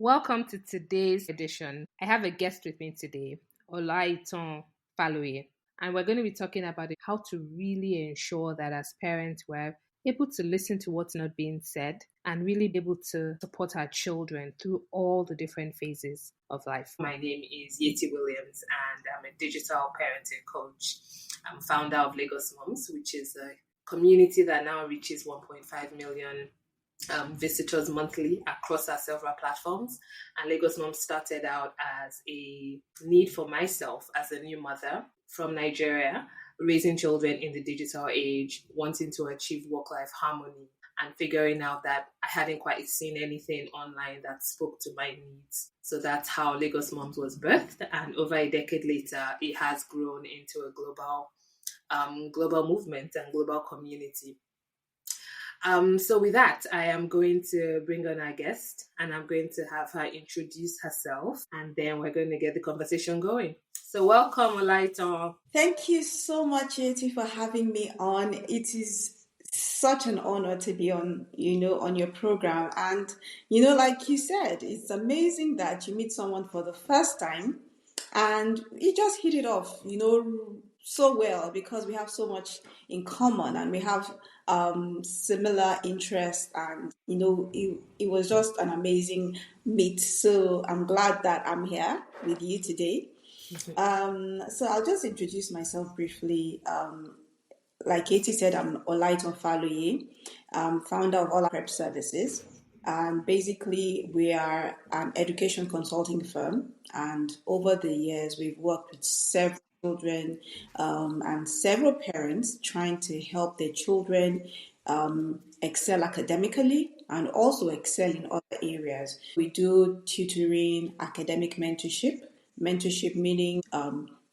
Welcome to today's edition. I have a guest with me today, Olaiton Faloye, and we're going to be talking about how to really ensure that as parents we're able to listen to what's not being said and really be able to support our children through all the different phases of life. My name is Yeti Williams, and I'm a digital parenting coach. I'm founder of LagosMums, which is a community that now reaches 1.5 million visitors monthly across our several platforms. And LagosMums started out as a need for myself as a new mother from Nigeria, raising children in the digital age, wanting to achieve work-life harmony, and figuring out that I hadn't quite seen anything online that spoke to my needs. So that's how LagosMums was birthed. And over a decade later, it has grown into a global movement and global community. So with that, I am going to bring on our guest and I'm going to have her introduce herself and then we're going to get the conversation going. So welcome, Olaiton. Thank you so much, Yeti, for having me on. It is such an honor to be on your program. And, like you said, it's amazing that you meet someone for the first time and you just hit it off, so well because we have so much in common and we have similar interests, and it was just an amazing meet. So I'm glad that I'm here with you today. So I'll just introduce myself briefly. Like Katie said, I'm Olaiton Faloye, founder of All Prep Services. And basically, we are an education consulting firm. And over the years, we've worked with several children and several parents trying to help their children excel academically and also excel in other areas. We do tutoring, academic mentorship meaning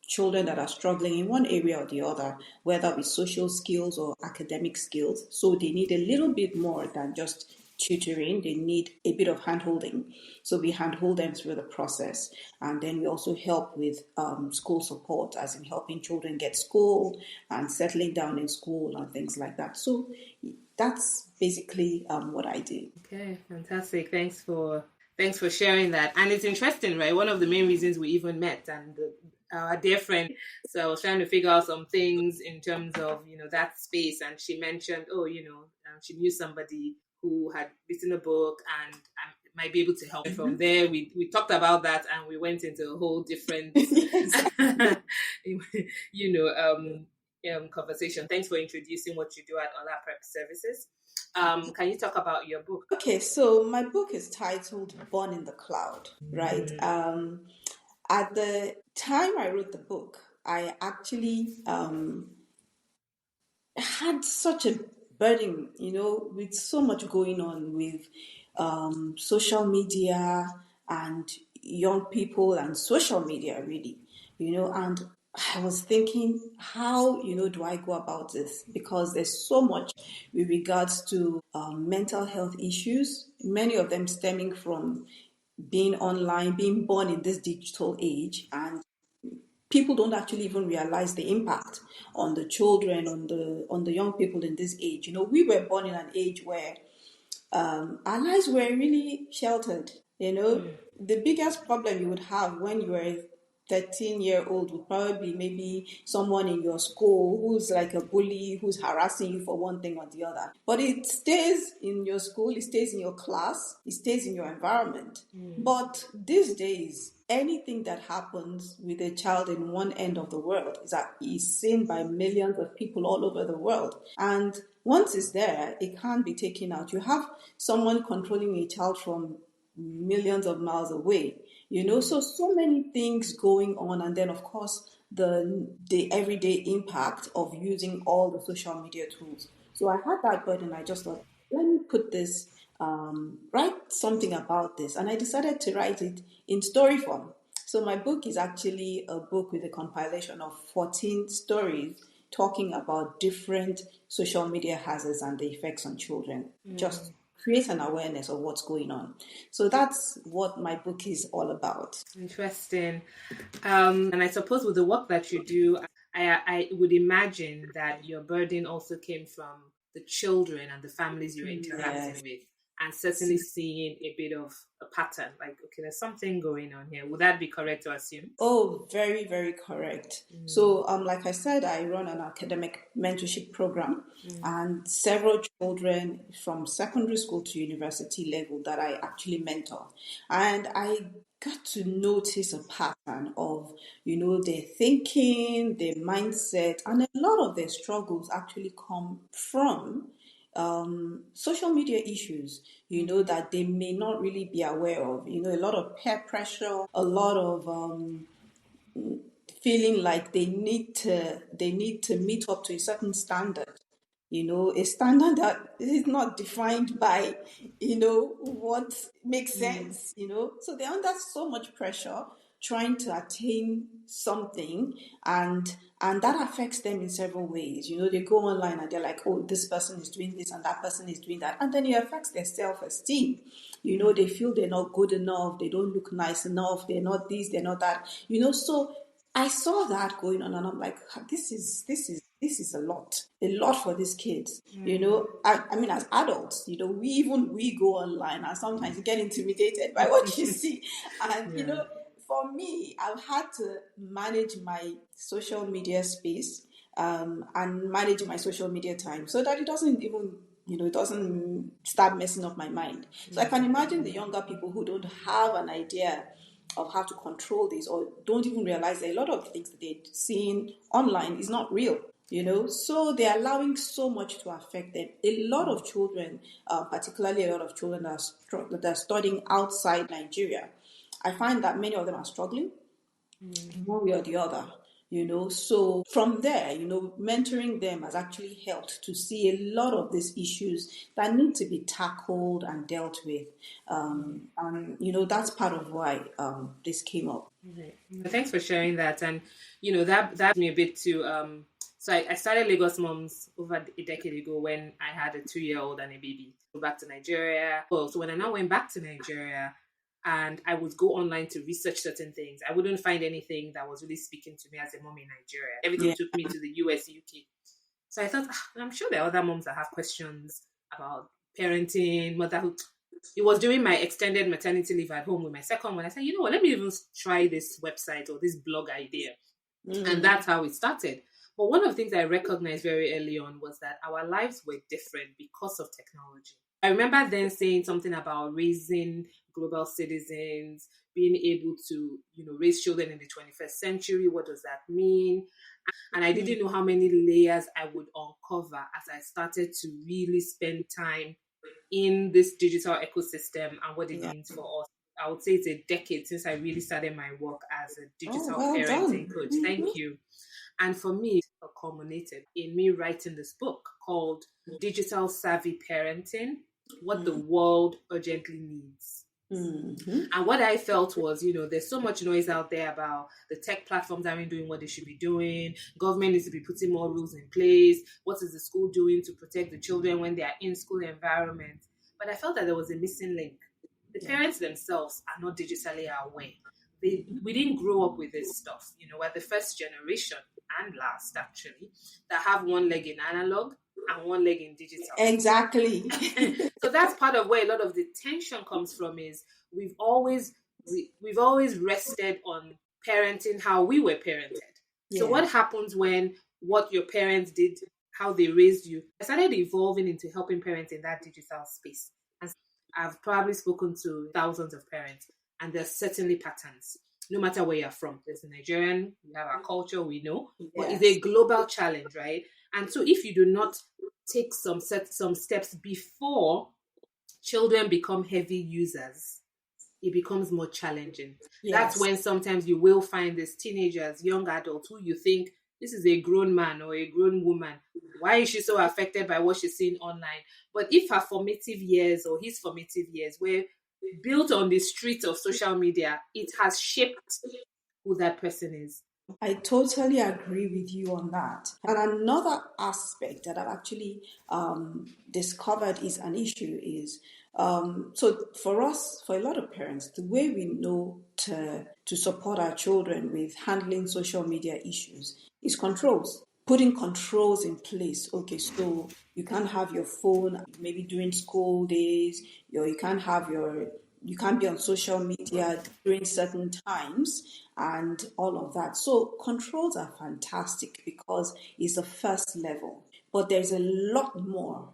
children that are struggling in one area or the other, whether with social skills or academic skills. So they need a little bit more than just tutoring. They need a bit of hand-holding. So we hand-hold them through the process. And then we also help with school support, as in helping children get school and settling down in school and things like that. So that's basically what I do. Okay, fantastic. Thanks for sharing that. And it's interesting, right? One of the main reasons we even met and our dear friend. So I was trying to figure out some things in terms of, that space. And she mentioned, she knew somebody who had written a book and might be able to help. From there, we talked about that and we went into a whole different, conversation. Thanks for introducing what you do at All Prep Services. Can you talk about your book? Okay, so my book is titled Born in the Cloud, right? At the time I wrote the book, I actually had such a burden, with so much going on with social media and young people and social media, really, and I was thinking, how, do I go about this? Because there's so much with regards to mental health issues, many of them stemming from being online, being born in this digital age, and people don't actually even realize the impact on the children, on the young people in this age. We were born in an age where our lives were really sheltered. The biggest problem you would have when you were 13-year-old would probably be maybe someone in your school who's like a bully, who's harassing you for one thing or the other. But it stays in your school, it stays in your class, it stays in your environment. But these days, anything that happens with a child in one end of the world is seen by millions of people all over the world. And once it's there, it can't be taken out. You have someone controlling a child from millions of miles away. So many things going on, and then of course the everyday impact of using all the social media tools. So I had that burden. I just thought, let me put this, write something about this, and I decided to write it in story form. So my book is actually a book with a compilation of 14 stories talking about different social media hazards and the effects on children. Just create an awareness of what's going on. So that's what my book is all about. Interesting. And I suppose with the work that you do, I would imagine that your burden also came from the children and the families you're interacting with. and certainly seeing a bit of a pattern. Like, okay, there's something going on here. Would that be correct to assume? Oh, very, very correct. Mm, So, like I said, I run an academic mentorship program, mm, and several children from secondary school to university level that I actually mentor. And I got to notice a pattern of, their thinking, their mindset, and a lot of their struggles actually come from social media issues, mm, that they may not really be aware of. A lot of peer pressure, a lot of feeling like they need to meet up to a certain standard, a standard that is not defined by what makes mm, sense, so they're under so much pressure trying to attain something, and that affects them in several ways. They go online and they're like, oh, this person is doing this and that person is doing that, and then it affects their self-esteem. They feel they're not good enough, they don't look nice enough, they're not this, they're not that, so I saw that going on, and I'm like, this is a lot for these kids. mm, I mean, as adults, we go online and sometimes you get intimidated by what you see, and yeah. for me, I've had to manage my social media space, and manage my social media time so that it doesn't even it doesn't start messing up my mind. So I can Mm, imagine the younger people who don't have an idea of how to control this, or don't even realize that a lot of the things that they're seeing online is not real. So they're allowing so much to affect them. A lot of children, particularly a lot of children that are studying outside Nigeria, I find that many of them are struggling mm, one way or the other. So from there, mentoring them has actually helped to see a lot of these issues that need to be tackled and dealt with. mm. And that's part of why this came up. Okay. Thanks for sharing that. And that me a bit to so I started Lagos Mums over a decade ago when I had a 2 year old and a baby. Go back to Nigeria. Well, so when I now went back to Nigeria and I would go online to research certain things, I wouldn't find anything that was really speaking to me as a mom in Nigeria. Everything Yeah, took me to the US, UK. So I thought, I'm sure there are other moms that have questions about parenting, motherhood. It was during my extended maternity leave at home with my second one. I said, you know what, let me even try this website or this blog idea. And mm, that's how it started. But one of the things I recognized very early on was that our lives were different because of technology. I remember then saying something about raising global citizens, being able to, raise children in the 21st century. What does that mean? And I mm, didn't know how many layers I would uncover as I started to really spend time in this digital ecosystem and what it yeah. means for us. I would say it's a decade since I really started my work as a Oh, digital well parenting done. coach. Mhm. Thank you. And for me, it culminated in me writing this book called Digital Savvy Parenting: What the World Urgently Needs. Mhm. And what I felt was, there's so much noise out there about the tech platforms aren't doing what they should be doing. Government needs to be putting more rules in place. What is the school doing to protect the children when they are in school environment? But I felt that there was a missing link. The Yeah. parents themselves are not digitally aware. We didn't grow up with this stuff. We're the first generation and last actually that have one leg in analog and one leg in digital. Exactly. So that's part of where a lot of the tension comes from is we've always we've always rested on parenting how we were parented. So Yeah. what happens when what your parents did, how they raised you, I started evolving into helping parents in that digital space. And I've probably spoken to thousands of parents, and there's certainly patterns. No matter where you're from, there's a Nigerian, we have our culture, we know, but it's a Yes. global challenge, right? And so if you do not take some steps before children become heavy users, it becomes more challenging. That's Yes. when sometimes you will find these teenagers, young adults who you think this is a grown man or a grown woman. Why is she so affected by what she's seeing online? But if her formative years or his formative years were built on the streets of social media, it has shaped who that person is. I totally agree with you on that. And another aspect that I've actually discovered is an issue is so for us, for a lot of parents, the way we know to support our children with handling social media issues is controls. putting controls in place. Okay, so you can't have your phone maybe during school days, or you can't be on social media during certain times and all of that. So controls are fantastic because it's the first level. But there's a lot more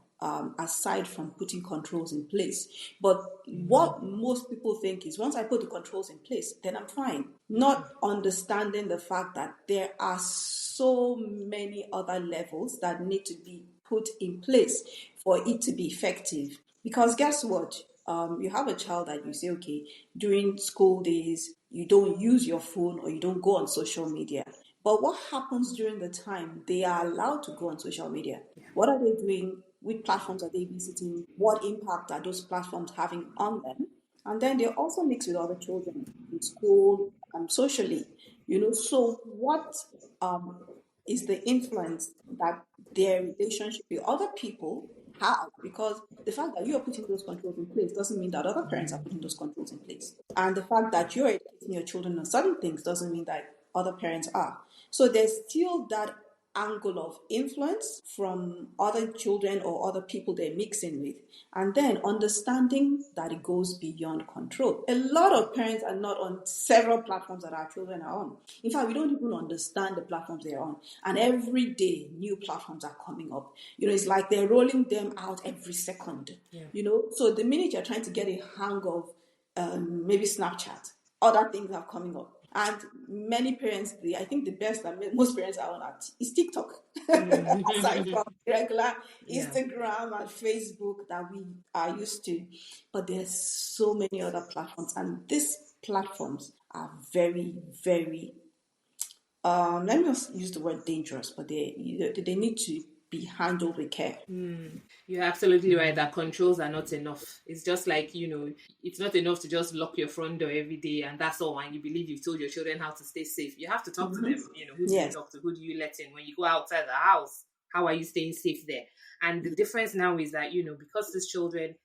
aside from putting controls in place. But what most people think is once I put the controls in place, then I'm fine. Not understanding the fact that there are so many other levels that need to be put in place for it to be effective. Because guess what? You have a child that you say, okay, during school days, you don't use your phone or you don't go on social media. But what happens during the time they are allowed to go on social media? What are they doing? Which platforms are they visiting? What impact are those platforms having on them? And then they also mix with other children in school and socially. So what um, is the influence that their relationship with other people have? Because the fact that you are putting those controls in place doesn't mean that other parents are putting those controls in place. And the fact that you're educating your children on certain things doesn't mean that other parents are. So there's still that angle of influence from other children or other people they're mixing with, and then understanding that it goes beyond control. A lot of parents are not on several platforms that our children are on. In fact, we don't even understand the platforms they're on, and every day new platforms are coming up. It's like they're rolling them out every second. So the minute you're trying to get a hang of maybe Snapchat, other things are coming up. And many parents, I think the best that most parents are on is TikTok, aside from regular Yeah. Instagram and Facebook that we are used to. But there's so many other platforms, and these platforms are very, very, let me not use the word dangerous, but they need to be handled with care. You're absolutely right that controls are not enough. It's just like, it's not enough to just lock your front door every day and that's all. And you believe you've told your children how to stay safe. You have to talk to them. Who do you Yes. talk to? Who do you let in? When you go outside the house, how are you staying safe there? And the difference now is that, because these children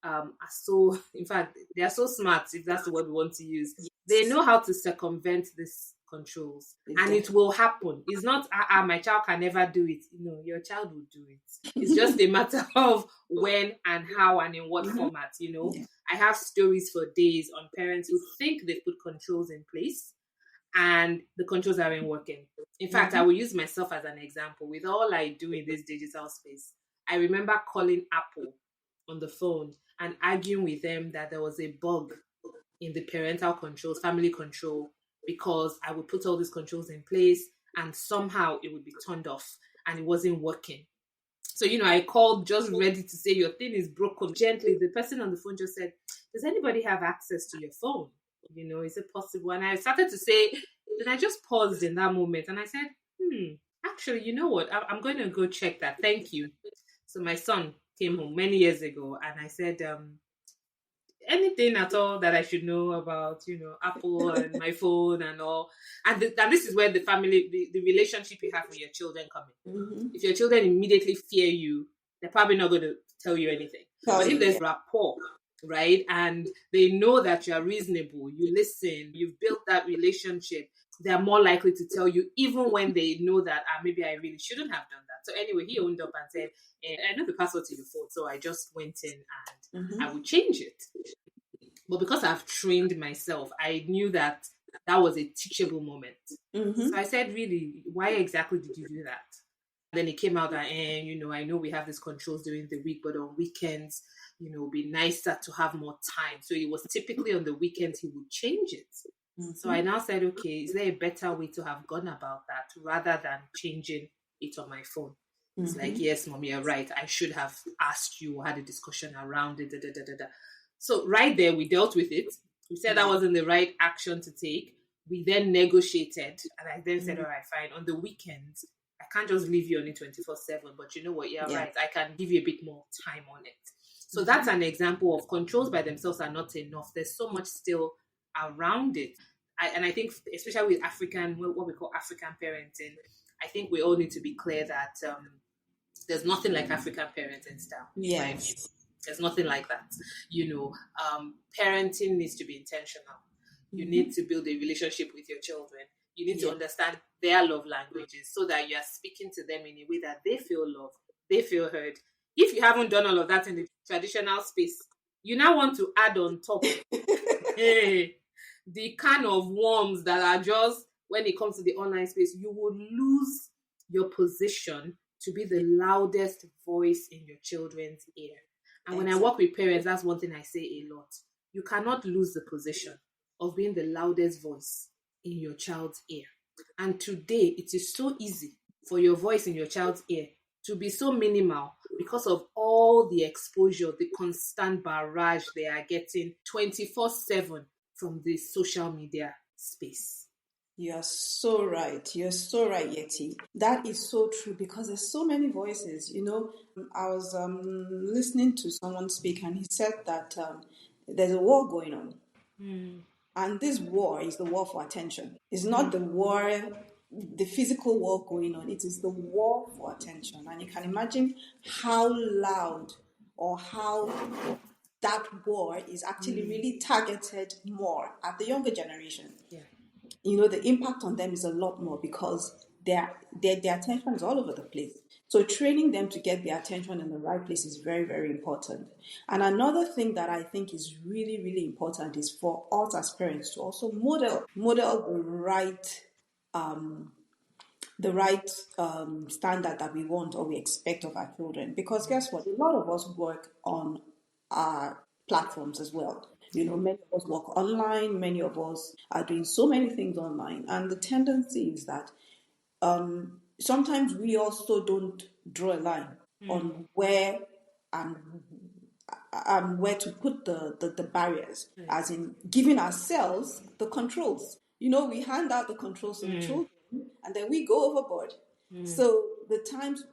are so, in fact, they are so smart, if that's the word we want to use. They know how to circumvent these controls and it will happen. It's not, my child can never do it. No, your child will do it. It's just a matter of when and how and in what format. Yeah. I have stories for days on parents who think they've put controls in place and the controls aren't working. In fact, I will use myself as an example. With all I do in this digital space, I remember calling Apple on the phone and arguing with them that there was a bug in the parental controls, family control, because I would put all these controls in place and somehow it would be turned off and it wasn't working. So, I called just ready to say your thing is broken. Gently, the person on the phone just said, does anybody have access to your phone? Is it possible? And I started to say, then I just paused in that moment and I said, actually, you know what? I'm going to go check that. Thank you. So my son came home many years ago and I said, anything at all that I should know about, Apple and my phone and all. And this is where the family, the relationship you have with your children come in. If your children immediately fear you, they're probably not going to tell you anything. Tell But if you, yeah. there's rapport, right, and they know that you're reasonable, you listen, you've built that relationship, they're more likely to tell you, even when they know that maybe I really shouldn't have done that. So anyway, he owned up and said, I know the password to your phone, so I just went in and I would change it. But because I've trained myself, I knew that that was a teachable moment. So I said, really, why exactly did you do that? Then it came out that, I know we have these controls during the week, but on weekends, it would be nicer to have more time. So it was typically on the weekends he would change it. So I now said, okay, is there a better way to have gone about that rather than changing it on my phone? It's like, yes, mommy, you're right. I should have asked you or had a discussion around it. Da, da, da, da, da. So right there, we dealt with it. We said that wasn't the right action to take. We then negotiated, and I then said, all right, fine. On the weekends, I can't just leave you on it 24/7. But you know what? You're right. I can give you a bit more time on it. So that's an example of controls by themselves are not enough. There's so much still around it. And I think, especially with African, what we call African parenting, I think we all need to be clear that there's nothing like African parenting style, in my view. Yes. There's nothing like that. Parenting needs to be intentional. You need to build a relationship with your children. You need to understand their love languages so that you are speaking to them in a way that they feel loved, they feel heard. If you haven't done all of that in the traditional space, you now want to add on top, hey, the kind of worms that are just, when it comes to the online space, you will lose your position to be the Yeah. loudest voice in your children's ear. And when I work Exactly. with parents, that's one thing I say a lot. You cannot lose the position of being the loudest voice in your child's ear. And today, it is so easy for your voice in your child's ear to be so minimal because of all the exposure, the constant barrage they are getting 24/7 from the social media space. You're so right. You're so right, Yeti. That is so true because there's so many voices. I was listening to someone speak, and he said that there's a war going on, Mm, and this war is the war for attention. It's not the war, the physical war going on. It is the war for attention, and you can imagine how loud or how that war is actually mm, really targeted more at the younger generation. yeah. The impact on them is a lot more because their attention is all over the place. So training them to get their attention in the right place is very, very important. And another thing that I think is really, really important is for us as parents to also model the right standard that we want or we expect of our children. Because guess what? A lot of us work on our platforms as well. Many of us work online, many of us are doing so many things online. And the tendency is that sometimes we also don't draw a line Mm, on and where to put the barriers, right. as in giving ourselves the controls. We hand out the controls to the Mm, children and then we go overboard. mm, So the times,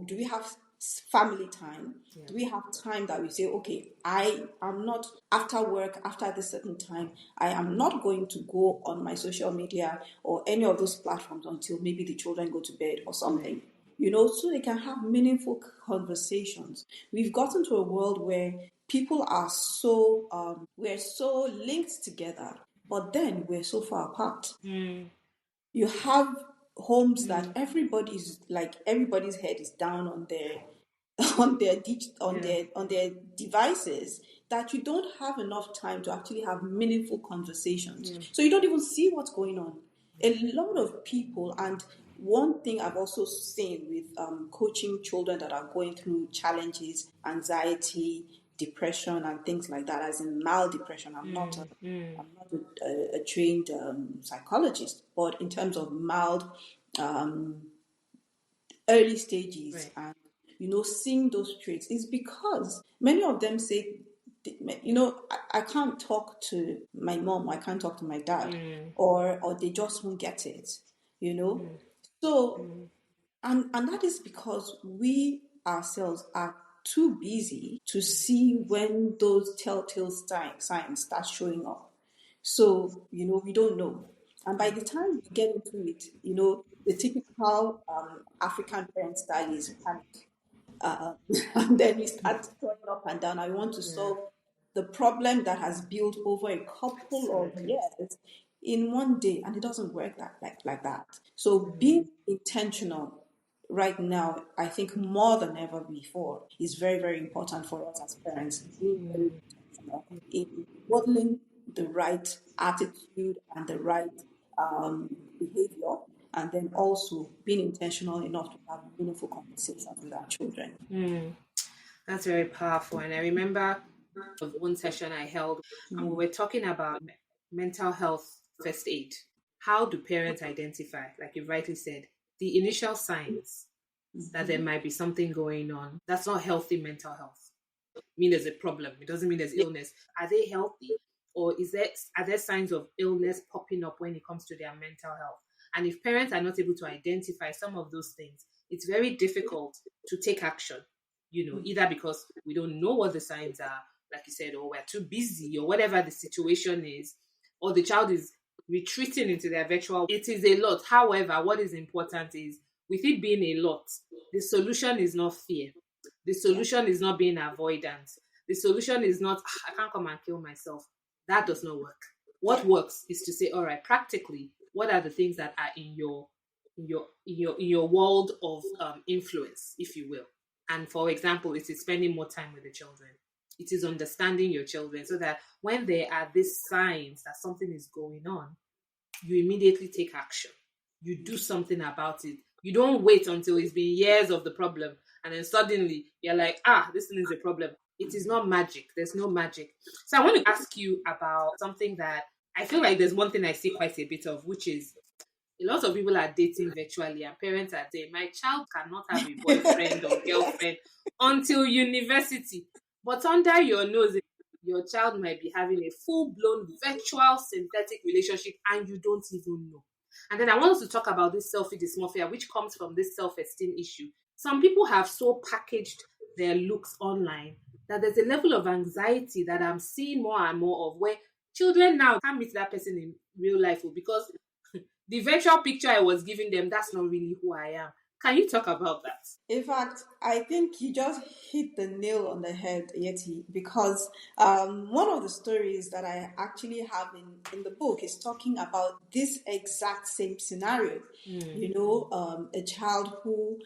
do we have family time? yeah. Do we have time that we say, okay, I am not, after work, after this certain time, I am not going to go on my social media or any of those platforms until maybe the children go to bed or Right. something, so they can have meaningful conversations. We've gotten to a world where people are we're so linked together, but then we're so far apart. Mm, You have homes that mm, everybody's head is down on their yeah. on their devices, that you don't have enough time to actually have meaningful conversations. Yeah. So you don't even see what's going on. A lot of people, and one thing I've also seen with coaching children that are going through challenges, anxiety, depression, and things like that, as in mild depression. Mm, mm, I'm not a trained psychologist, but in terms of mild early stages, right. and seeing those traits is because many of them say, I can't talk to my mom, I can't talk to my dad, Mm, or they just won't get it, you know. mm, So, mm, and that is because we ourselves are too busy to see when those telltale signs start showing up. So, we don't know. And by the time we get into it, the typical African parent style is panic. Uh, and then we start going up and down. I want to yeah. solve the problem that has built over a couple of Absolutely. years in one day, and it doesn't work like that. So being intentional right now, I think more than ever before, is very, very important for us as parents. Being very intentional in modeling the right attitude and the right behavior, and then also being intentional enough to have meaningful conversations with our children. Mm, that's very powerful. And I remember of one session I held, and we were talking about mental health first aid. How do parents identify, like you rightly said, the initial signs that there might be something going on that's not healthy mental health? Mean there's a problem. It doesn't mean there's illness. Are they healthy? Or are there signs of illness popping up when it comes to their mental health? And if parents are not able to identify some of those things, it's very difficult to take action, either because we don't know what the signs are, like you said, or we're too busy, or whatever the situation is, or the child is retreating into their virtual. It is a lot. However, what is important is, with it being a lot, the solution is not fear. The Yeah, solution is not being avoidance. The solution is not, I can't come and kill myself. That does not work. What works is to say, all right, practically, what are the things that are in your world of influence, if you will. And for example, it is spending more time with the children. It is understanding your children so that when there are these signs that something is going on, you immediately take action. You do something about it. You don't wait until it's been years of the problem and then suddenly you're like, this thing is a problem. It is not magic. There's no magic. So I want to ask you about something that I feel like there's one thing I see quite a bit of, which is a lot of people are dating virtually, and parents are saying, my child cannot have a boyfriend or girlfriend until university. But under your nose, your child might be having a full blown virtual synthetic relationship and you don't even know. And then I want us to talk about this selfie dysmorphia, which comes from this self esteem issue. Some people have so packaged their looks online that there's a level of anxiety that I'm seeing more and more of, where children now can't meet that person in real life because the virtual picture I was giving them, that's not really who I am. Can you talk about that? In fact, I think you just hit the nail on the head, Yeti, because one of the stories that I actually have in the book is talking about this exact same scenario. A child who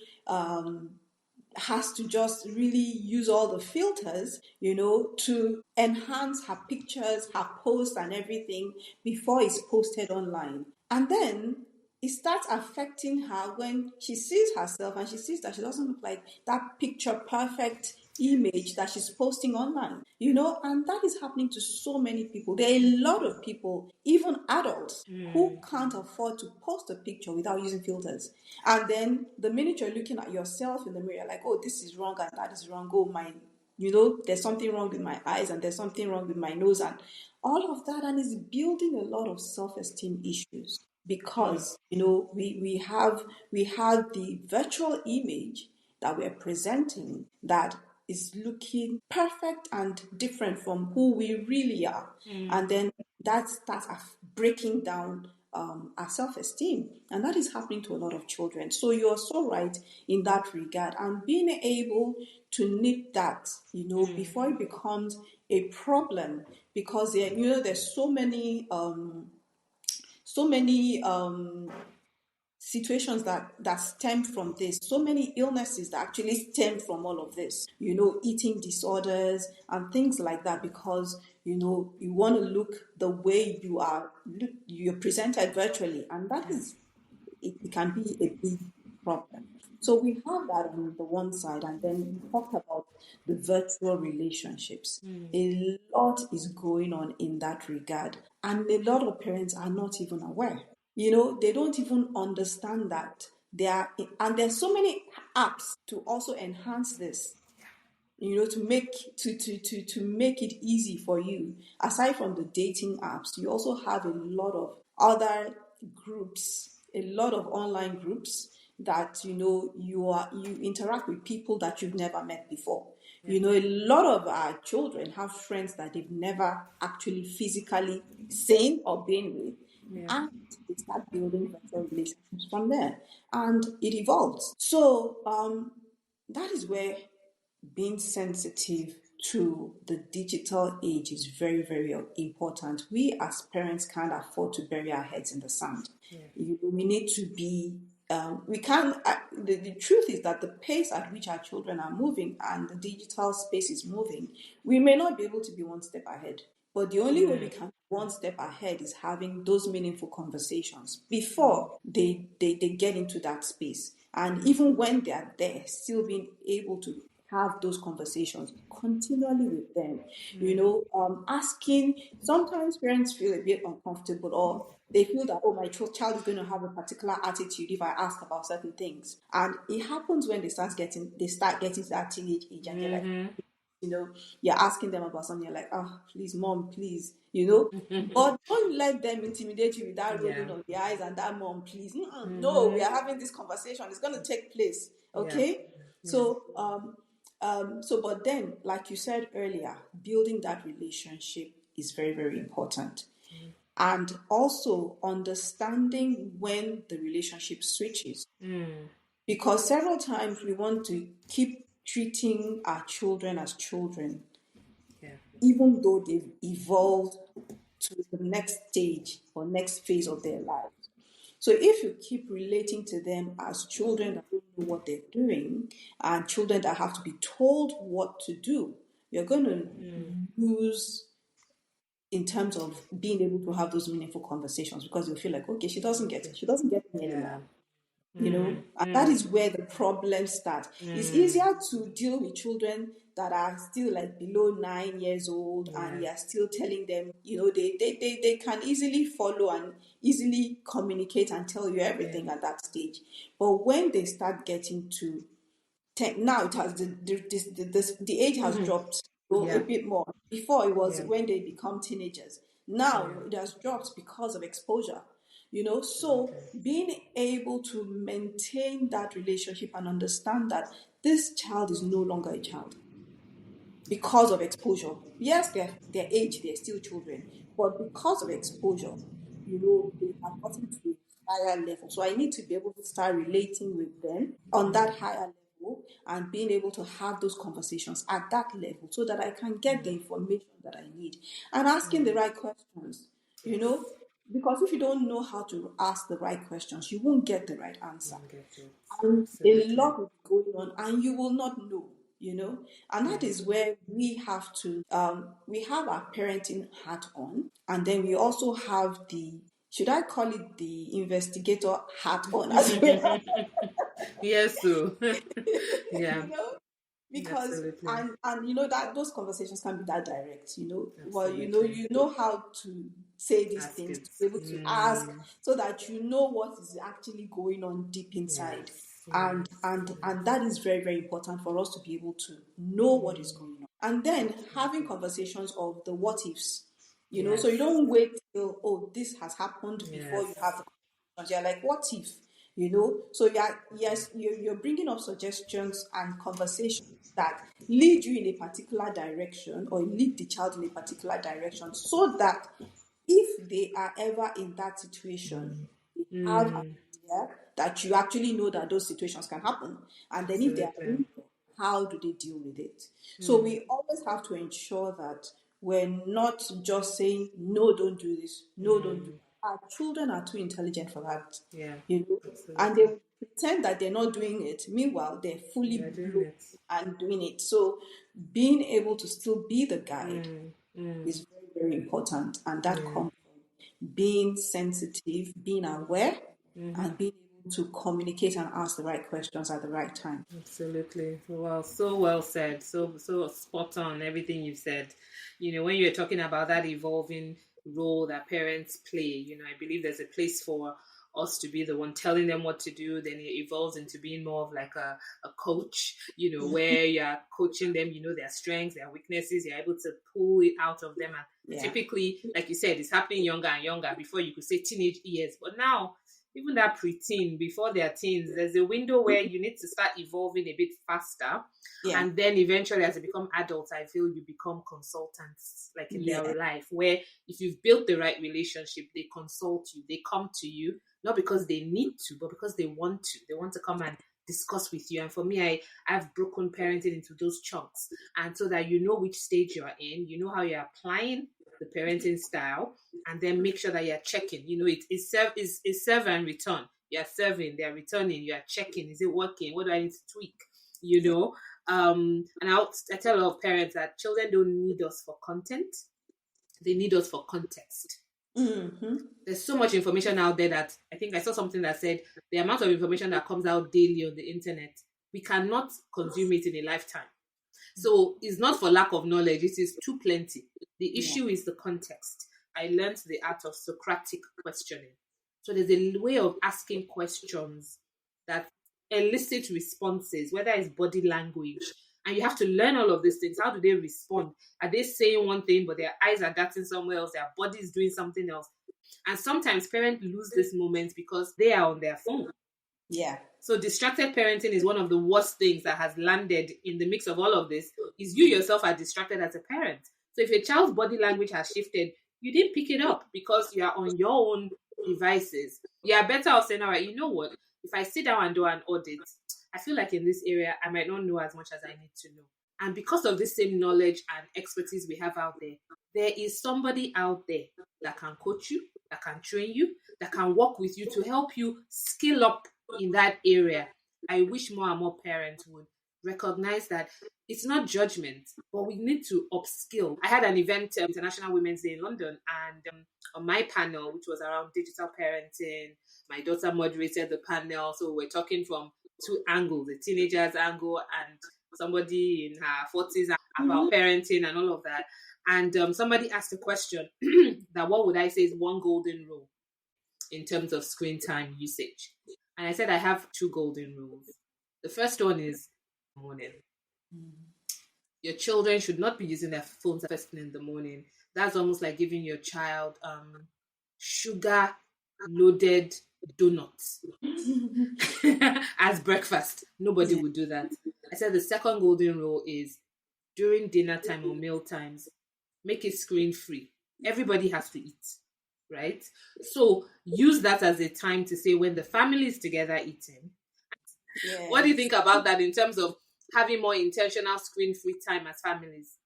has to just really use all the filters, to enhance her pictures, her posts, and everything before it's posted online. And then it starts affecting her when she sees herself and she sees that she doesn't look like that picture perfect image that she's posting online, and that is happening to so many people. There are a lot of people, even adults, who can't afford to post a picture without using filters. And then the minute you're looking at yourself in the mirror, like, oh, this is wrong and that is wrong, oh, there's something wrong with my eyes and there's something wrong with my nose and all of that, and is building a lot of self-esteem issues because we have the virtual image that we're presenting that is looking perfect and different from who we really are. And then that's breaking down our self-esteem, and that is happening to a lot of children. So you're so right in that regard, and being able to nip that, before it becomes a problem, because there's so many situations that stem from this, so many illnesses that actually stem from all of this, eating disorders and things like that, because you want to look the way you're presented virtually, and that is it can be a big problem. So we have that on the one side, and then we talked about the virtual relationships. A lot is going on in that regard, and a lot of parents are not even aware. They don't even understand that and there's so many apps to also enhance this, to make it easy for you. Aside from the dating apps, you also have a lot of other groups, a lot of online groups that you interact with people that you've never met before. A lot of our children have friends that they've never actually physically seen or been with, Yeah. and they start building virtual relationships from there, and it evolves. So that is where being sensitive to the digital age is very, very important. We as parents can't afford to bury our heads in the sand. Yeah. We need to be, we can't, the truth is that the pace at which our children are moving and the digital space is moving, we may not be able to be one step ahead. But the only way we can be one step ahead is having those meaningful conversations before they get into that space. And even when they are there, still being able to have those conversations continually with them. Asking, sometimes parents feel a bit uncomfortable, or they feel that, oh, my child is going to have a particular attitude if I ask about certain things. And it happens when they start getting to that teenage age, and they're like, you're asking them about something, you're like, oh, please, mom, please, But don't let them intimidate you with that rolling Yeah. of the eyes and that, mom, please. No, we are having this conversation. It's going to take place. Yeah. Okay? Yeah. But then, like you said earlier, building that relationship is very, very important. And also understanding when the relationship switches. Because several times we want to keep treating our children as children, Yeah. even though they've evolved to the next stage or next phase of their life. So if you keep relating to them as children that don't know what they're doing and children that have to be told what to do, you're going to lose in terms of being able to have those meaningful conversations because you'll feel like, okay, Okay. she doesn't get me Yeah. anymore. And that is where the problems start. It's easier to deal with children that are still like below 9 years old and Yeah. you're still telling them, they can easily follow and easily communicate and tell you Yeah. everything at that stage. But when they start getting to now it has the age has dropped a Yeah. bit more. Before it was Yeah. when they become teenagers. Now Yeah. it has dropped because of exposure. So Okay. being able to maintain that relationship and understand that this child is no longer a child because of exposure. Yes, their age, they're still children, but because of exposure, they have gotten to a higher level. So I need to be able to start relating with them on that higher level and being able to have those conversations at that level so that I can get the information that I need and asking the right questions, you know. Yes. Because if you don't know how to ask the right questions, you won't get the right answer. I get it. And a Absolutely. lot will be going on and you will not know. And that Yeah. is where we have to we have our parenting hat on, and then we also have the, should I call it, the investigator hat on as well. Yes, so yeah, you know because absolutely. and that those conversations can be that direct. Well, Absolutely. you know how to say these Ask things, it. to be able to ask, Mm, so that you know what is actually going on deep inside. yes, and yes, and and yes. that is very, very important for us to be able to know what is going on, and then having Absolutely. conversations of the what ifs. So you Yes, don't wait till, oh, this has happened before you have yes. the conversations. You're like, what if? So yes, you're bringing up suggestions and conversations that lead you in a particular direction or lead the child in a particular direction, so that if they are ever in that situation, they have an Mm, idea that you actually know that those situations can happen. And then if they are absolutely. in there, how do they deal with it? So Mm, we always have to ensure that we're not just saying, no, don't do this, no, don't do mm, that. Our children are too intelligent for that, yeah, you know, and they absolutely. will pretend that they're not doing it. Meanwhile, they're fully They're doing blown it. and doing it. So being able to still be the guide Mm, mm, is very, very important. And that yeah. comes from being sensitive, being aware, Mm-hmm. and being able to communicate and ask the right questions at the right time. Absolutely. Well, so well said. So spot on everything you've said. When you're talking about that evolving role that parents play, I believe there's a place for us to be the one telling them what to do. Then it evolves into being more of like a coach, where you're coaching them, their strengths, their weaknesses, you're able to pull it out of them. And Yeah. typically, like you said, it's happening younger and younger before you could say teenage years. But now even that preteen, before their teens, there's a window where you need to start evolving a bit faster. Yeah. And then eventually, as they become adults, I feel you become consultants, like in their Yeah. life, where if you've built the right relationship, they consult you, they come to you, not because they need to, but because they want to. They want to come and discuss with you. And for me, I've broken parenting into those chunks. And so that you know which stage you're in, you know how you're applying the parenting style, and then make sure that you're checking. It's serve and return. You're serving, they're returning, you're checking. Is it working? What do I need to tweak? You Yeah. know? And I tell a lot of parents that children don't need us for content, they need us for context. Mm-hmm. There's so much information out there that I think I saw something that said the amount of information that comes out daily on the internet, we cannot consume it in a lifetime. So it's not for lack of knowledge, it is too plenty. The Yeah. issue is the context. I learned the art of Socratic questioning. So there's a way of asking questions that elicit responses, whether it's body language. And you have to learn all of these things. How do they respond? Are they saying one thing, but their eyes are darting somewhere else? Their body is doing something else. And sometimes parents lose this moment because they are on their phone. Yeah. So distracted parenting is one of the worst things that has landed in the mix of all of this. Is you yourself are distracted as a parent. So if a child's body language has shifted, you didn't pick it up because you are on your own devices. You are better off saying, all right, you know what? If I sit down and do an audit, I feel like in this area I might not know as much as I need to know. And because of this same knowledge and expertise we have out there, there is somebody out there that can coach you, that can train you, that can work with you to help you skill up in that area. I wish more and more parents would recognize that it's not judgment, but we need to upskill. I had an event, International Women's Day in London, and on my panel, which was around digital parenting, my daughter moderated the panel. So we're talking from two angles, the teenagers angle and somebody in her 40s about parenting and all of that. And somebody asked a question that what would I say is one golden rule in terms of screen time usage? And I said I have two golden rules. The first one is morning. Your children should not be using their phones first thing in the morning. That's almost like giving your child sugar loaded donuts as breakfast. Nobody Yeah. would do that. I said the second golden rule is during dinner time or meal times, make it screen free. Everybody has to eat, right? So use that as a time to say when the family is together eating. What do you Yes. think about that in terms of having more intentional screen free time as families?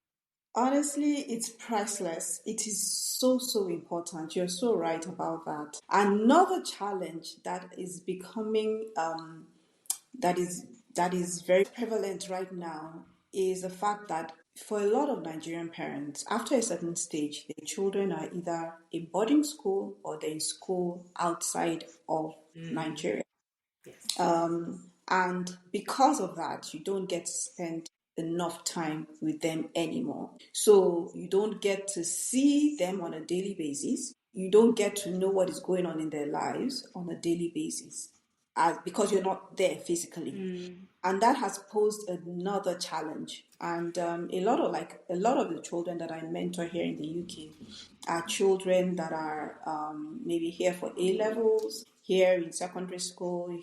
Honestly, it's priceless. It is so, so important. You're so right about that. Another challenge that is becoming, that is very prevalent right now is the fact that for a lot of Nigerian parents, after a certain stage, their children are either in boarding school or they're in school outside of Nigeria. Yes. And because of that, you don't get to spend enough time with them anymore. So you don't get to see them on a daily basis. You don't get to know what is going on in their lives on a daily basis because you're not there physically. And that has posed another challenge. And a lot of the children that I mentor here in the UK are children that are maybe here for A levels, here in secondary school,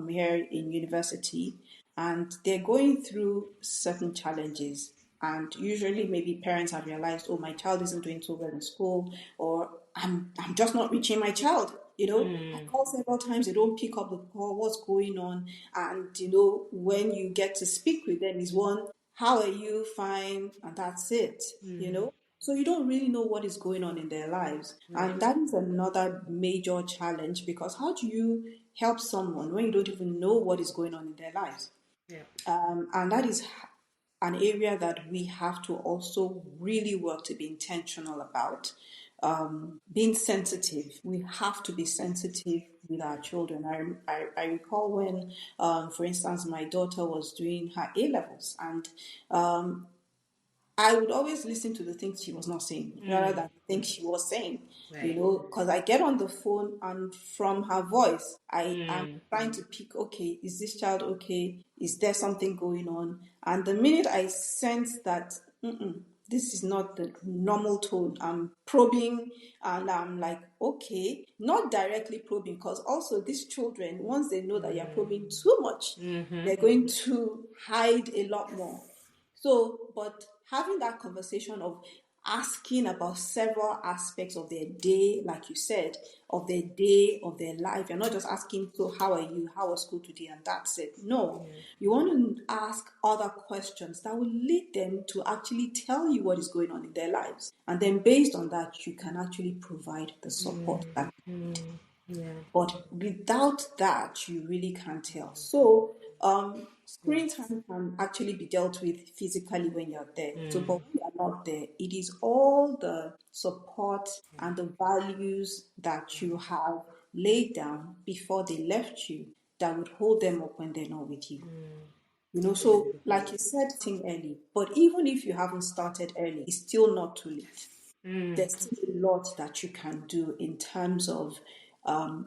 here in university, and they're going through certain challenges. And usually, maybe parents have realized, oh, my child isn't doing so well in school, or I'm just not reaching my child. I call several times, they don't pick up the call, what's going on? And, when you get to speak with them, is one, how are you? Fine. And that's it. So you don't really know what is going on in their lives. And Right. that is another major challenge because how do you help someone when you don't even know what is going on in their lives? Yeah. And that is an area that we have to also really work to be intentional about. Being sensitive, we have to be sensitive with our children. I recall when, for instance, my daughter was doing her A levels, and I would always listen to the things she was not saying rather than the things she was saying, Right. because I get on the phone and from her voice, I am Mm. trying to pick, okay, is this child okay? Is there something going on? And the minute I sense that, this is not the normal tone, I'm probing and I'm like, okay, not directly probing, because also these children, once they know that you're probing too much, they're going to hide a lot more. So, but having that conversation of asking about several aspects of their day, like you said, of their day, of their life, you're not just asking, so how are you? How was school today? And that's it. No, you want to ask other questions that will lead them to actually tell you what is going on in their lives. And then based on that, you can actually provide the support that. Yeah. But without that, you really can't tell. So, screen time can actually be dealt with physically when you're there. So, but when you're not there, it is all the support and the values that you have laid down before they left you that would hold them up when they're not with you. So like you said, early. But even if you haven't started early, it's still not too late. There's still a lot that you can do in terms of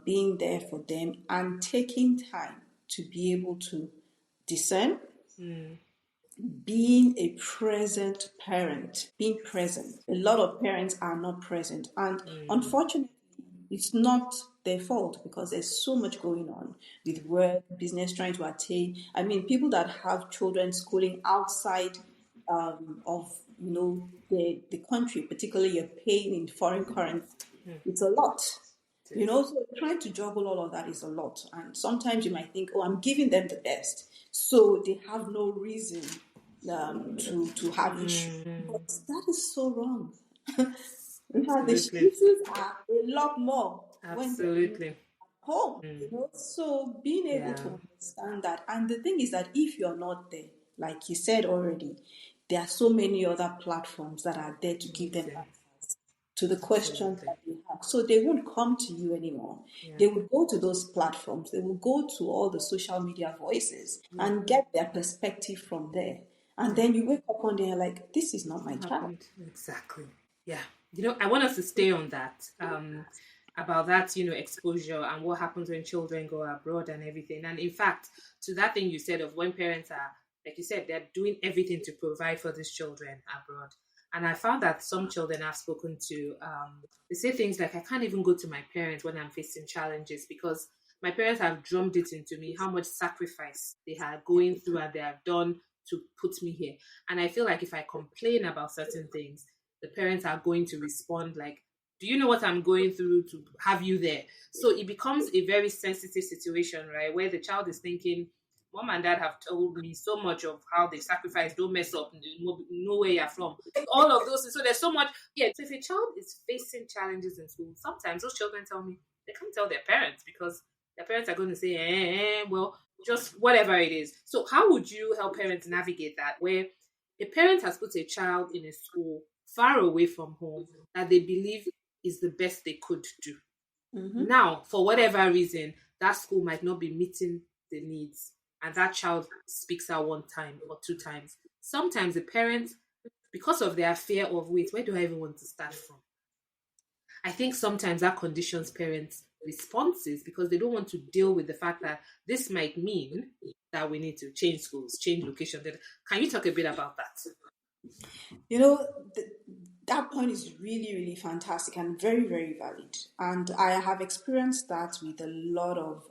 being there for them and taking time to be able to discern, being a present parent, being present. A lot of parents are not present, and unfortunately, it's not their fault because there's so much going on with work, business, trying to attain. I mean, people that have children schooling outside of the country, particularly you're paying in foreign currency, it's a lot. It is. So trying to juggle all of that is a lot. And sometimes you might think, oh, I'm giving them the best. So they have no reason to have issues. But that is so wrong. In fact, the Absolutely. issues are a lot more when they're doing Absolutely. home, Mm. So being able Yeah. to understand that, and the thing is that if you're not there, like you said already, there are so many other platforms that are there to give them Okay. access to the questions Absolutely. that they have. So they won't come to you anymore. Yeah. They will go to those platforms, they will go to all the social media voices Yeah. and get their perspective from there. And Yeah. then you wake up one day and like, this is not my What child. happened? Exactly. Yeah. I want us to stay on that. About that, exposure and what happens when children go abroad and everything. And in fact, to that thing you said of when parents are, like you said, they're doing everything to provide for these children abroad. And I found that some children I've spoken to, they say things like, I can't even go to my parents when I'm facing challenges because my parents have drummed it into me how much sacrifice they are going through and they have done to put me here. And I feel like if I complain about certain things, the parents are going to respond like, do you know what I'm going through to have you there? So it becomes a very sensitive situation, right? Where the child is thinking, mom and dad have told me so much of how they sacrifice, don't mess up, know where you're from. All of those things. So there's so much. Yeah. So if a child is facing challenges in school, sometimes those children tell me they can't tell their parents because their parents are going to say, well, just whatever it is. So how would you help parents navigate that where a parent has put a child in a school far away from home that they believe is the best they could do. Mm-hmm. Now, for whatever reason, that school might not be meeting the needs, and that child speaks out one time or two times. Sometimes the parents, because of their fear of wait, where do I even want to start from? I think sometimes that conditions parents' responses because they don't want to deal with the fact that this might mean that we need to change schools, change location. Can you talk a bit about that? You know, that point is really, really fantastic and very, very valid. And I have experienced that with a lot of,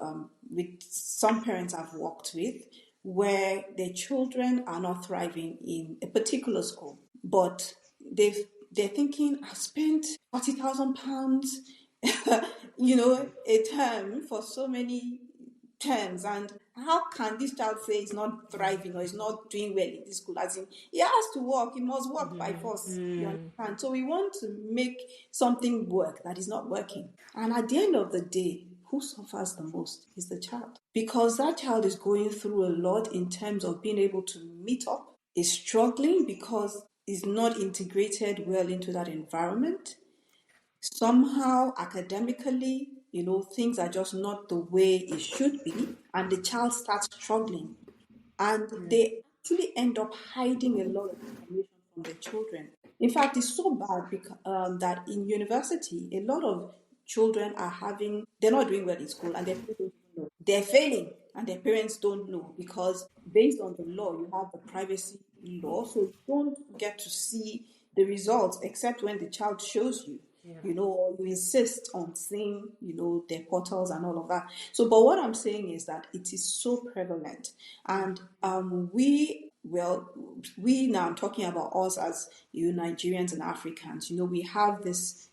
with some parents I've worked with, where their children are not thriving in a particular school, but they're thinking, I've spent £40,000, a term for so many terms, and how can this child say he's not thriving or he's not doing well in this school? As in, he has to work, he must work by force. You Mm, understand? So we want to make something work that is not working. And at the end of the day, who suffers the most is the child. Because that child is going through a lot in terms of being able to meet up, is struggling because is not integrated well into that environment. Somehow academically, things are just not the way it should be, and the child starts struggling, and yeah. they actually end up hiding a lot of information from their children. In fact, it's so bad because, that in university a lot of children are having, they're not doing well in school and their parents don't even know, they're failing and their parents don't know, because based on the law you have the privacy law, so you don't get to see the results except when the child shows you, Yeah. or you insist on seeing, their portals and all of that. So, but what I'm saying is that it is so prevalent, and we now, I'm talking about us as Nigerians and Africans. We have this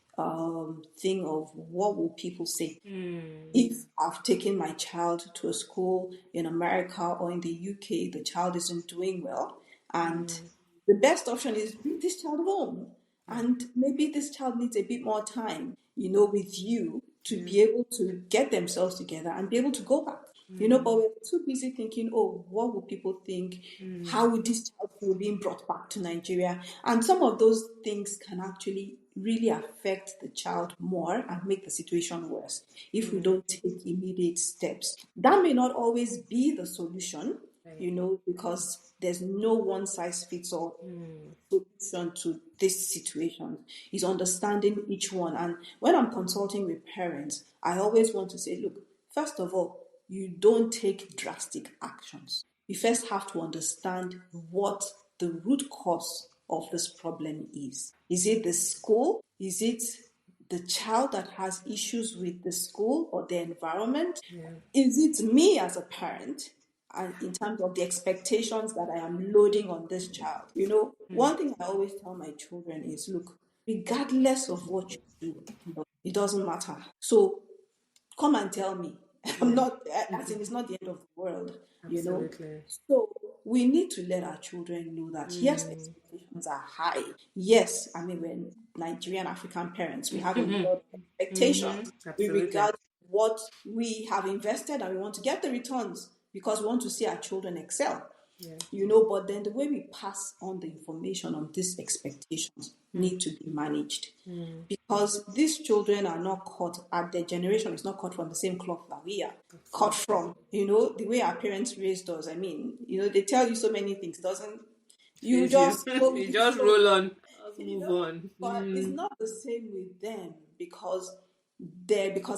thing of what will people say Mm, if I've taken my child to a school in America or in the UK, the child isn't doing well, and mm, the best option is bring this child home. yeah. And maybe this child needs a bit more time, with you to Yeah. be able to get themselves together and be able to go back. But Mm, we're too busy thinking, oh, what will people think? mm, How would this child feel being brought back to Nigeria? And some of those things can actually really affect the child more and make the situation worse if we mm, don't take immediate steps. That may not always be the solution, right. because there's no one size fits all Mm, solution to this situation. Is understanding each one. And when I'm consulting with parents, I always want to say, look, first of all, you don't take drastic actions. You first have to understand what the root cause of this problem is. Is it the school? Is it the child that has issues with the school or the environment? yeah. Is it me as a parent, and in terms of the expectations that I am loading on this child? Mm, One thing I always tell my children is, look, regardless of what you do, it doesn't matter. So come and tell me. I'm yeah. not, as in, it's not the end of the world. Absolutely. So we need to let our children know that yes, expectations are high. Yes, I mean, we're Nigerian African parents, we have a lot of expectations with Absolutely. regard to what we have invested, and we want to get the returns because we want to see our children excel. Yeah. But then the way we pass on the information on these expectations need to be managed, because these children are not caught, at their generation is not cut from the same cloth that we are cut Absolutely. from. The way our parents raised us. I mean, they tell you so many things. Doesn't You Phase you. just go with You the just flow, roll on. Just move on. but it's not the same with them, because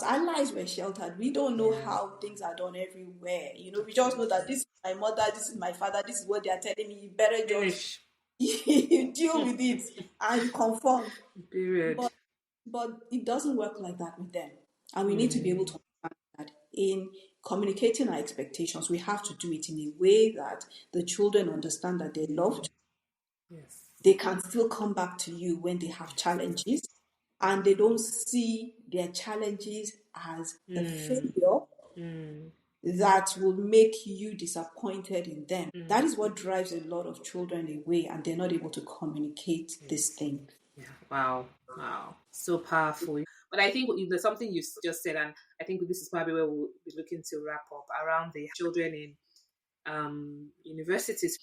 our lives were sheltered. We don't know Yeah. how things are done everywhere. We just know that Absolutely. this is my mother, this is my father, this is what they are telling me. You better just Finish. you deal with it and you conform. Period. But it doesn't work like that with them. And we need to be able to understand that in communicating our expectations, we have to do it in a way that the children understand that they're loved. Yes. They can still come back to you when they have challenges, and they don't see their challenges as a failure that will make you disappointed in them. That is what drives a lot of children away, and they're not able to communicate this thing. Yeah. Wow. Wow. So powerful. But I think there's something you just said, and I think this is probably where we'll be looking to wrap up around the children in universities.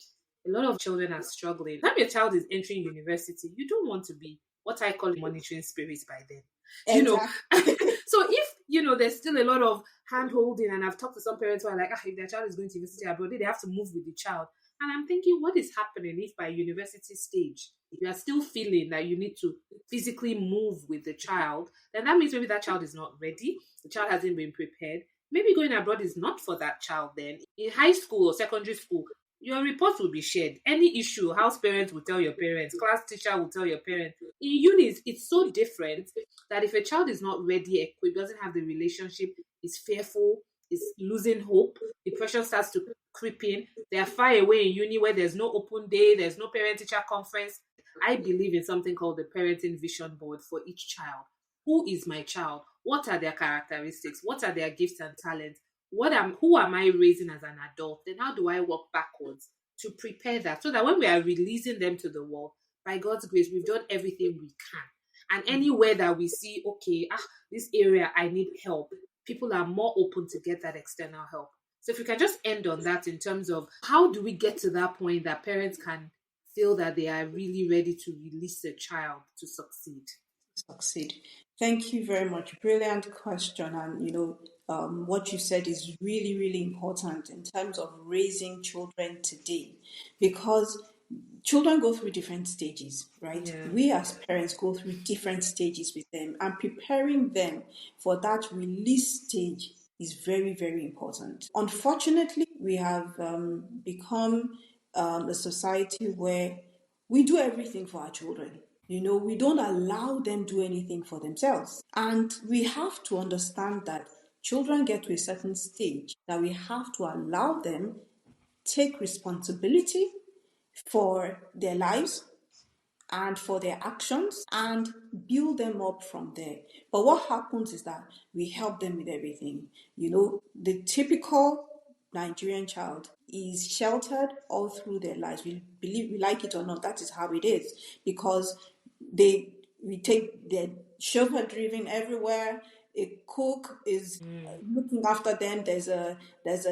A lot of children are struggling. When your child is entering university, you don't want to be what I call monitoring spirits by then. You know, Exactly. so if there's still a lot of hand holding, and I've talked to some parents who are like, if their child is going to university abroad, they have to move with the child. And I'm thinking, what is happening if by university stage you are still feeling that you need to physically move with the child? Then that means maybe that child is not ready, the child hasn't been prepared. Maybe going abroad is not for that child then. In high school or secondary school, your reports will be shared. Any issue, house parents will tell your parents, class teacher will tell your parents. In unis, it's so different that if a child is not ready, equipped, doesn't have the relationship, is fearful, is losing hope, depression starts to creep in. They are far away in uni where there's no open day, there's no parent teacher conference. I believe in something called the parenting vision board for each child. Who is my child? What are their characteristics? What are their gifts and talents? Who am I raising as an adult? Then how do I work backwards to prepare that so that when we are releasing them to the world, by God's grace, we've done everything we can. And anywhere that we see, okay, this area I need help, people are more open to get that external help. So if we can just end on that in terms of how do we get to that point that parents can feel that they are really ready to release a child to succeed? Succeed. Thank you very much. Brilliant question. And what you said is really, really important in terms of raising children today, because children go through different stages, right? Yeah. We as parents go through different stages with them, and preparing them for that release stage is very, very important. Unfortunately, we have become a society where we do everything for our children. We don't allow them do anything for themselves. And we have to understand that children get to a certain stage that we have to allow them take responsibility for their lives and for their actions and build them up from there. But what happens is that we help them with everything. The typical Nigerian child is sheltered all through their lives. We like it or not, that is how it is. Because we take their chauffeur driven everywhere. A cook is looking after them. There's a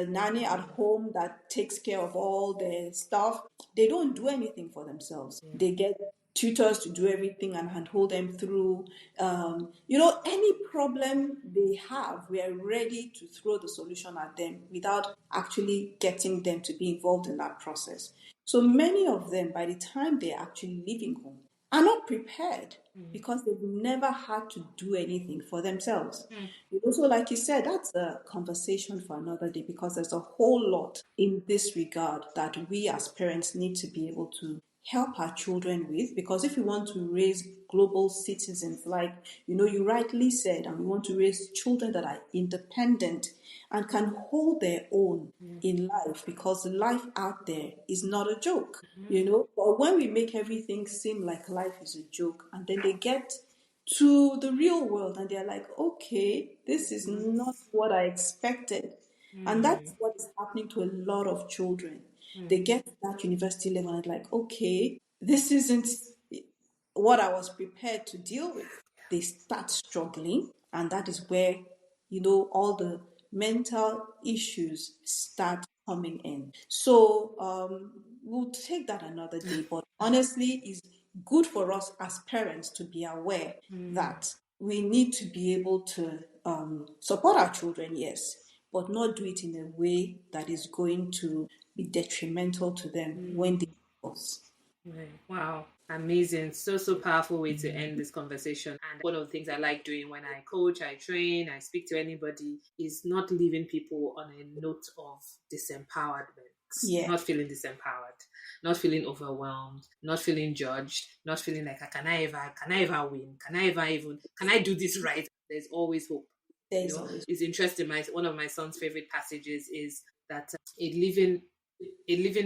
nanny at home that takes care of all their stuff. They don't do anything for themselves. They get tutors to do everything and handhold them through. Any problem they have, we are ready to throw the solution at them without actually getting them to be involved in that process. So many of them, by the time they're actually leaving home, are not prepared because they've never had to do anything for themselves. So, like you said, that's a conversation for another day, because there's a whole lot in this regard that we as parents need to be able to help our children with. Because if we want to raise global citizens, like you rightly said, and we want to raise children that are independent and can hold their own in life, because life out there is not a joke. But when we make everything seem like life is a joke, and then they get to the real world and they're like, okay, this is not what I expected. And that's what is happening to a lot of children. They get to that university level and like, okay, this isn't what I was prepared to deal with. They start struggling, and that is where, all the mental issues start coming in. So we'll take that another day, but honestly, it's good for us as parents to be aware that we need to be able to support our children, yes, but not do it in a way that is going to be detrimental to them when they divorce. Right. Wow. Amazing. So, so powerful way to end this conversation. And one of the things I like doing when I coach, I train, I speak to anybody is not leaving people on a note of disempowerment, Yeah, not feeling disempowered, not feeling overwhelmed, not feeling judged, not feeling like, can I ever win? Can I ever even, can I do this right? There's always hope. there is always. It's interesting. One of my son's favorite passages is that a living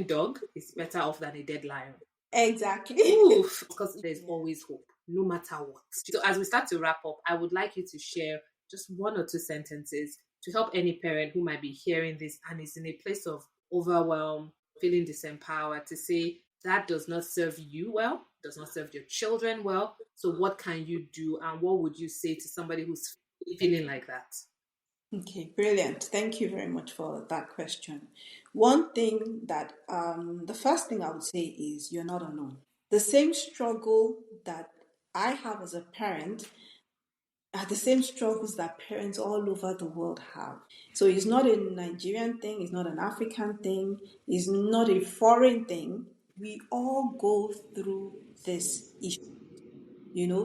dog is better off than a dead lion. Exactly. Oof, because there's Yeah. always hope, no matter what. So, as we start to wrap up, I would like you to share just one or two sentences to help any parent who might be hearing this and is in a place of overwhelm, feeling disempowered, to say that does not serve you well, does not serve your children well. So, what can you do, and what would you say to somebody who's feeling like that? Okay, brilliant. Thank you very much for that question. One thing that, the first thing I would say is you're not alone. The same struggle that I have as a parent are the same struggles that parents all over the world have. So it's not a Nigerian thing, it's not an African thing, it's not a foreign thing. We all go through this issue.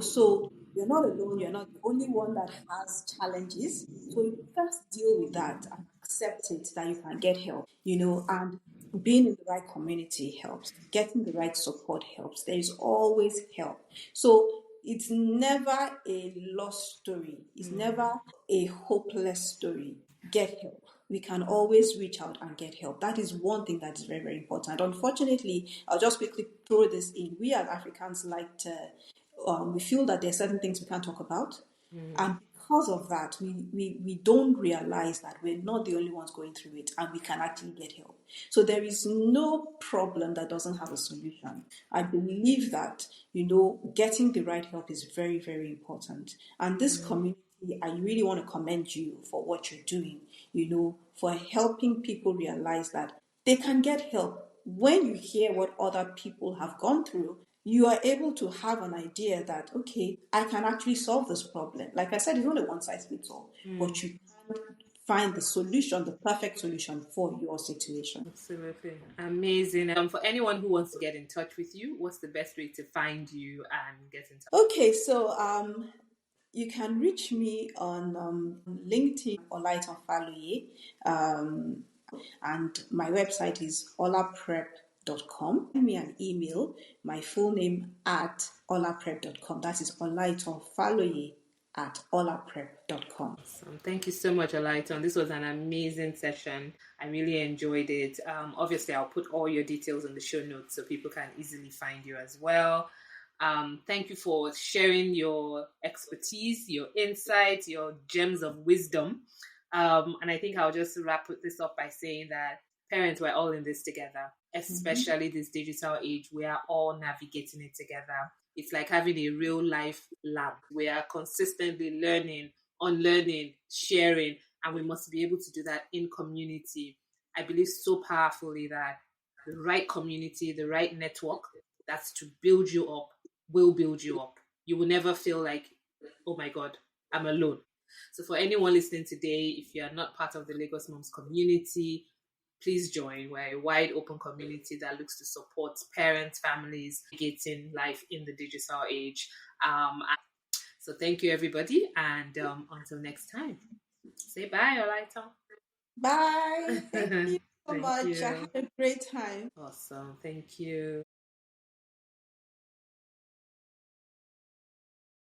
So you're not alone, you're not the only one that has challenges. So you first deal with that and accept it that you can get help, and being in the right community helps, getting the right support helps. There is always help. So it's never a lost story, it's never a hopeless story. Get help. We can always reach out and get help. That is one thing that is very, very important. Unfortunately, I'll just quickly throw this in. We as Africans like to, we feel that there are certain things we can't talk about. And because of that, we don't realize that we're not the only ones going through it and we can actually get help. So there is no problem that doesn't have a solution. I believe that, getting the right help is very, very important. And this community, I really want to commend you for what you're doing, for helping people realize that they can get help. When you hear what other people have gone through, you are able to have an idea that, okay, I can actually solve this problem. Like I said, it's not a one size fits all, but you can find the solution, the perfect solution for your situation. Absolutely. Amazing. For anyone who wants to get in touch with you, what's the best way to find you and get in touch? Okay, so you can reach me on LinkedIn or Light on Faloye, and my website is olaprep.com. Send me an email, my full name at olaprep.com. That is Olaiton Faloye at olaprep.com. Thank you so much, Olaiton. This was an amazing session. I really enjoyed it. Obviously, I'll put all your details in the show notes so people can easily find you as well. Thank you for sharing your expertise, your insights, your gems of wisdom. And I think I'll just wrap this up by saying that parents, we're all in this together, especially this digital age. We are all navigating it together. It's like having a real life lab. We are consistently learning, unlearning, sharing, and we must be able to do that in community. I believe so powerfully that the right community, the right network that's to build you up will build you up. You will never feel like, oh my God, I'm alone. So, for anyone listening today, if you are not part of the Lagos Moms community, please join. We're a wide open community that looks to support parents, families, navigating life in the digital age. So, thank you, everybody. And until next time, say bye, Olaita. Bye. Thank you so Thank much. I had you. a great time. Awesome. Thank you.